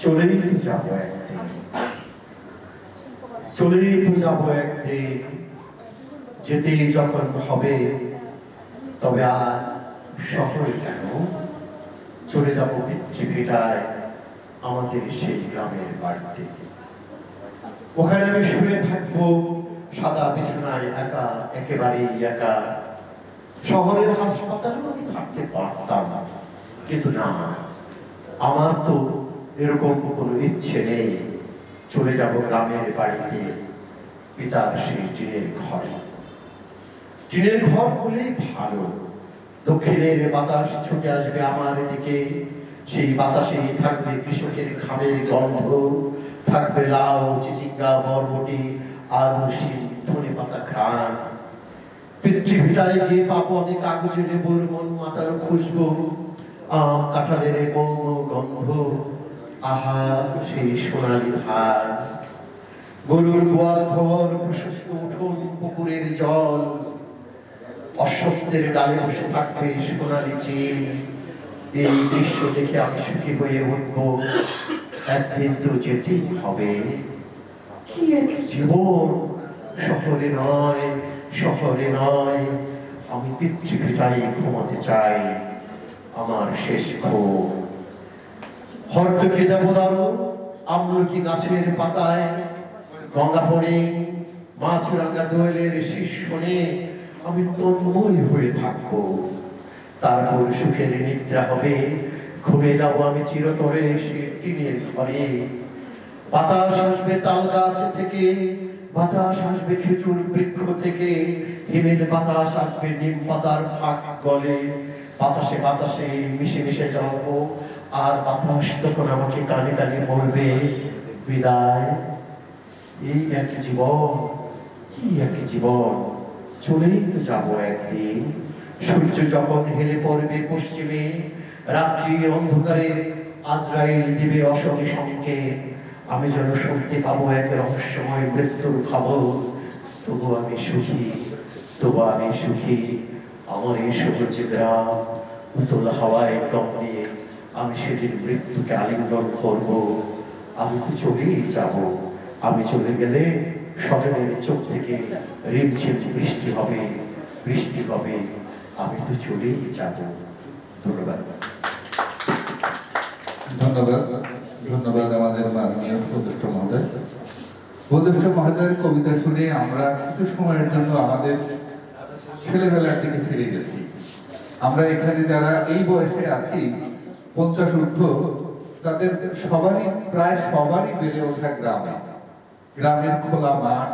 চলেই তো যাবো একদিন, চলেই তো যাবো একদিন, যেতে যখন হবে তবে আর শহরে কেন, চলে যাবো পিতৃভিটায়, আমাদের সেই গ্রামের বাড়িতে। ওখানে আমি শুয়ে থাকবো সাদা বিছানায় একা, একেবারেই একা। শহরের হাসপাতালেও আমি থাকতে পারতাম, কিন্তু না, আমার তো এরকম কোনো ইচ্ছে নেই। চলে যাব গ্রামের বাড়িতে, পিতার সেই টিনের ঘরে। টিনের ঘর বলেই ভালো, দক্ষিণের বাতাস ছুটে আসবে আমার দিকে, সেই বাতাসে থাকবে কৃষকের ঘামের গন্ধ, থাকবে লাউ, চিচিঙ্গা, বরবটি, আলু, শিম, ধনে পাতা ঘ্রাণ। পিতৃভিটায় গিয়ে পাবো আমি কাগজে লেবুর মন মাতার খুশবু, আম কাঁঠালের মৌম গন্ধ, আহা সেই সোনালি ধার। গরুর গোয়াল ঘর, প্রশস্ত উঠোন, পুকুরের জল, অশ্বত্থের ডালে বসে থাকবে সোনালি চিল। এই দৃশ্য দেখে আমি সুখী হয়ে উঠব, একদিন তো যেতেই হবে। কি এক জীবন, শহরে নয়, শহরে নয়, আমি পিতৃভিটায় ঘুমাতে চাই আমার শেষ ঘুম। হরতকি দেবদারু, আমলকি গাছের পাতায়, গঙ্গা পড়ে, মাছরাঙা দোয়েলের শীর্ষণে আমি তন্ময় হয়ে থাকবো। তারপর সুখের নিদ্রা হবে, ঘুমে যাব আমি চিরতরে সে টিনের ঘরে। বাতাস আসবে তাল গাছ থেকে, বাতাস আসবে খেজুর বৃক্ষ থেকে, হিমেল বাতাস আসবে নিম পাতার ফাঁক গলে। বাতাসে বাতাসে মিশে মিশে যাব, আর বাতাস তখন আমাকে কানে কানে বলবে বিদায়। এই এক জীবন, কি এক জীবন, চলেই তো যাবো একদিন। সূর্য যখন হেলে পড়বে পশ্চিমে, রাত্রি অন্ধকারে আজরাইল দিবে অসংখ্য সংকেত, আমি যেন শুনতে পাবো এক রহস্যময় মৃত্যুর খবর। তবু আমি সুখী, তবু আমি সুখী, আমার এই সবুজ গ্রাম, উতল হাওয়ায় দম নিয়ে আমি সেদিন মৃত্যুকে আলিঙ্গন করব। আমি তো চলেই যাব, আমি চলে গেলে স্বজনের চোখ থেকে রিমঝিম বৃষ্টি হবে, বৃষ্টি হবে, আমি তো চলেই যাব। ধন্যবাদ। ধন্যবাদ, ধন্যবাদ আমাদের মাননীয় উপদেষ্টা মহোদয়। উপদেষ্টা মহোদয়ের কবিতা শুনে আমরা কিছু সময়ের জন্য আমাদের ছেলেবেলার দিকে ফিরে গেছি। আমরা এখানে যারা এই বয়সে আছি 50 ঊর্ধ্ব, তাদের সবারই প্রায় সবারই বেড়ে ওঠা গ্রামে, গ্রামের খোলা মাঠ,